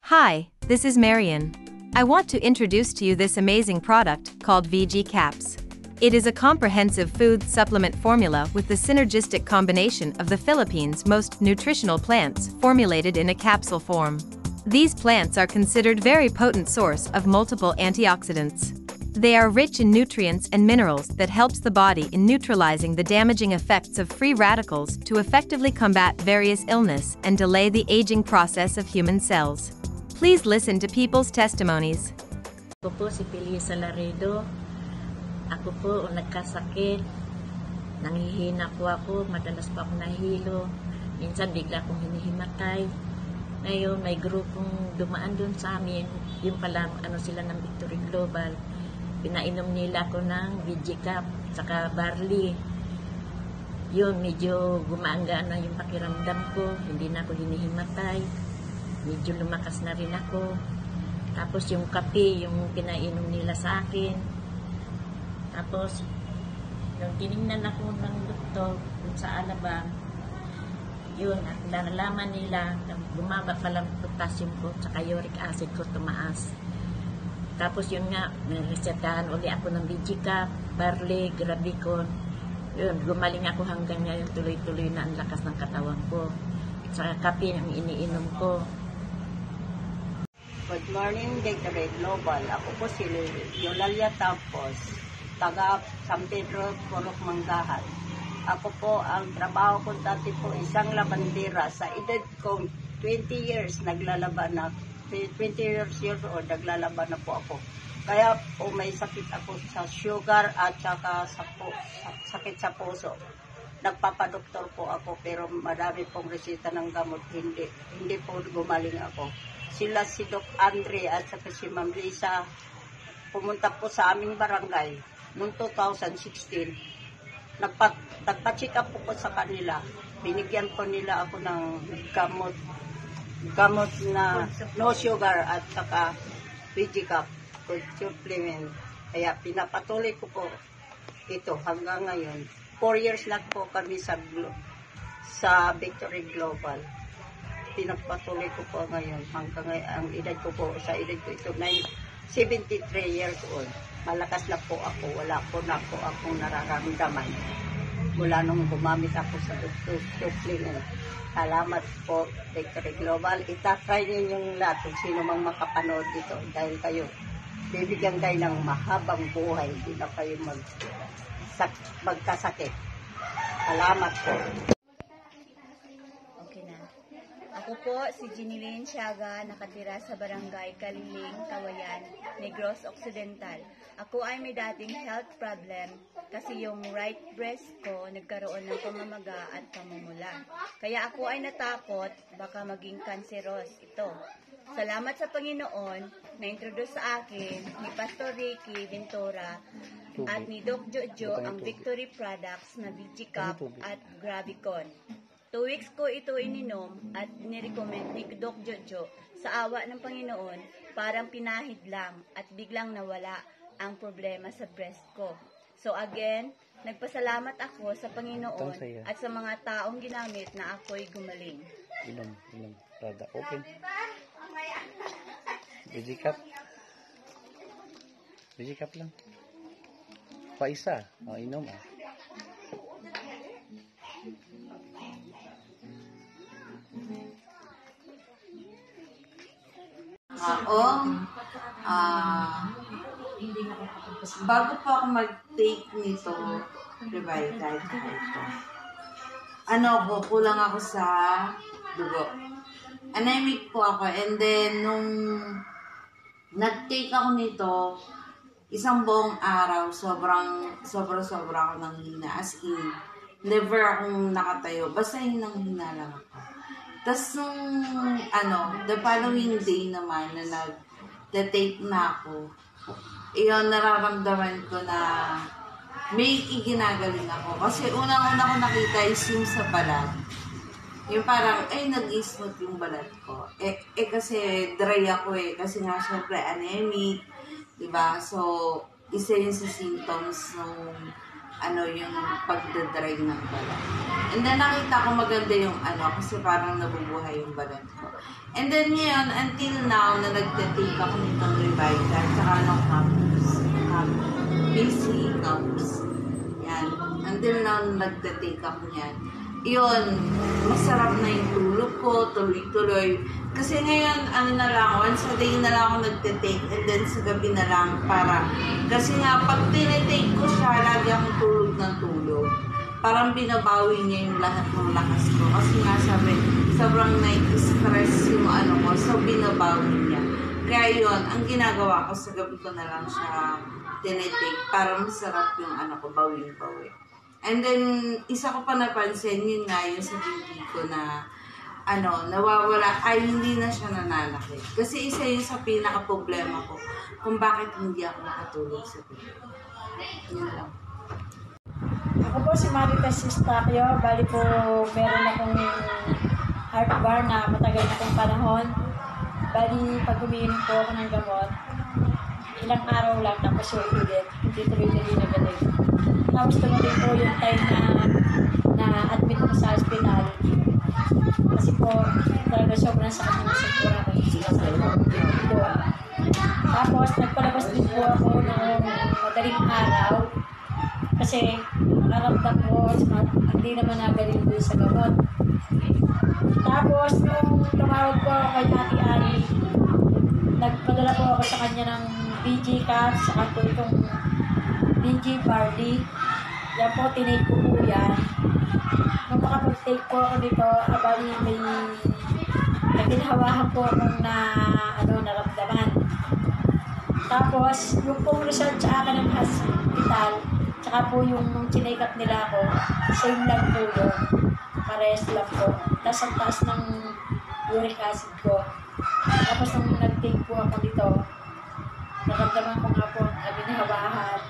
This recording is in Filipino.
Hi, this is Marian. I want to introduce to you this amazing product called VG Caps. It is a comprehensive food supplement formula with the synergistic combination of the Philippines' most nutritional plants formulated in a capsule form. These plants are considered very potent source of multiple antioxidants. They are rich in nutrients and minerals that helps the body in neutralizing the damaging effects of free radicals to effectively combat various illness and delay the aging process of human cells. Please listen to people's testimonies. Ako po si Felisa Laredo. Ako po nagkasakit. Nanghihina po ako. Madalas po ako nahilo. Minsan bigla akong hinihimatay. Ngayon may grupong dumaan dun sa amin. Yung pala sila ng Victory Global. Pinainom nila ako ng VG Cap saka barley. Yun, medyo gumaanggaan na yung pakiramdam ko. Hindi na ako hinihimatay. Medyo lumakas na rin ako. Tapos yung kape, yung pinainom nila sa akin. Tapos, yung tinignan ako ng doktor sa Alabang, yun, at nalaman nila, bumaba palang potassium ko, tsaka uric acid ko tumaas. Tapos yun nga, niresetahan uli ako ng VG Cap, barley, Gravicon. Yun, gumaling ako hanggang ngayon, tuloy-tuloy na ang lakas ng katawan ko. Tsaka kape ang iniinom ko. Good morning, Victory Global. Ako po si Eulalia Tapos, taga San Pedro, Purok Manggahan. Ako po, ang trabaho ko dati po isang labandera. Sa edad ko 20 years, naglalaban na. 20 years old, naglalaban na po ako. Kaya po may sakit ako sa sugar at saka sakit sa puso. Nagpapadoktor po ako pero madami pong resita ng gamot. Hindi po gumaling ako. Sila si Doc Andre at saka si Ma'am Lisa pumunta po sa aming barangay noong 2016. Nagpa-check up po sa kanila. Binigyan po nila ako ng gamot na no sugar at saka VG Cap food supplement. Kaya pinapatuloy ko po ito hanggang ngayon. 4 years na po kami sa Victory Global. Pinagpatuloy ko po ngayon hanggang ngayon. Ang edad ko po, sa edad ko ito, 73 years old. Malakas na po ako. Wala po na po akong nararamdaman. Mula nung gumamit ako sa supplement. Salamat po, Victory Global. Itatry ninyong lahat kung sino mang makapanood dito. Dahil kayo, bibigyan kayo ng mahabang buhay. Hindi na kayo magkasakit. Salamat po. Ako po si Jinilyn Siaga, nakatira sa Barangay Kaliling, Kawayan, Negros Occidental. Ako ay may dating health problem kasi yung right breast ko nagkaroon ng pamamaga at pamumula. Kaya ako ay natakot baka maging cancerous ito. Salamat sa Panginoon na introduce sa akin ni Pastor Ricky Ventura at ni Doc Jojo ang Victory Products na VG Cap at Gravicon. 2 weeks ko ito ininom at nirecommend ni Doc Jojo. Sa awa ng Panginoon, parang pinahid lang at biglang nawala ang problema sa breast ko. So again, nagpasalamat ako sa Panginoon at sa mga taong ginamit na ako'y gumaling. Inom, product. Okay. VG Cap. VG Cap lang. Paisa. O, inom ah. Bago po ako mag-take nito, Revital ito. Kulang ako sa dugo. Anemic po ako, and then nung nag-take ako nito, isang buong araw, sobra ako nang hina. As in, never akong nakatayo. Basta yun nang hina lang ako. Tapos nung, the following day naman na nag-take na ako, iyon, nararamdaman ko na may iginagaling ako. Kasi unang-una ko nakita is yung sa balat. Yung parang, nag-smooth yung balat ko. Kasi dry ako kasi nga syempre anemic, diba? So, isa yun sa symptoms nung, yung pagdadry ng balat. And then nakita ko maganda yung kasi parang nabubuhay yung balat ko. And then ngayon, until now, na nagtatake ako nitong Revital, tsaka BC Caps. Yan. Until now, nagtatake ako niyan. Yun, masarap na yung tulog ko, tuloy-tuloy. Kasi ngayon, na lang, once a day na lang ako nagtitake, and then sa gabi na lang para. Kasi nga, pag tinitake ko siya, lagi akong tulog ng tulog. Parang binabawi niya yung lahat ng lakas ko. Kasi nga sabi, sobrang nai-stress yung ko, so binabawi niya. Kaya yun, ang ginagawa ko sa gabi ko na lang siya tinitake para masarap yung ko, bawing-bawi. And then, isa ko pa napansin, yun nga yung sa baby ko na nawawala, ay hindi na siya nananakit. Kasi isa yun sa pinaka-problema ko kung bakit hindi ako nakatulog sa baby. Yun lang. Ako po si Marites Sistakyo. Bali po, meron akong heartburn na matagal na pong panahon. Bali, pag umiinom po ako ng gamot, ilang araw lang, tapos ulit, hindi tuloy-tuloy na galing. Tapos tumating po yung time na admit ko sa hospital. Kasi po, talaga sobrang sakit na sa kura ko. Tapos, nagpalabas din po ako ng madaling araw. Kasi, nakaramdam ko, hindi naman nagaling doon sa gamot. Tapos, nung tumawag po ako kay Ate Ari, nagpadala po ako sa kanya ng VG Caps, saka po itong VG Barley. Yan po, tinake ko po yan. Nung makapag-take po ako dito, abali may naginhawahan po akong naramdaman. Tapos, yung pong result sa akin ng hospital, tsaka po yung chinek up nila ako, same lang po yun. Parehas lang po. Tapos ang taas ng uric acid ko. Tapos nung nag-take po ako dito, naramdaman ko nga po ang naginhawahan.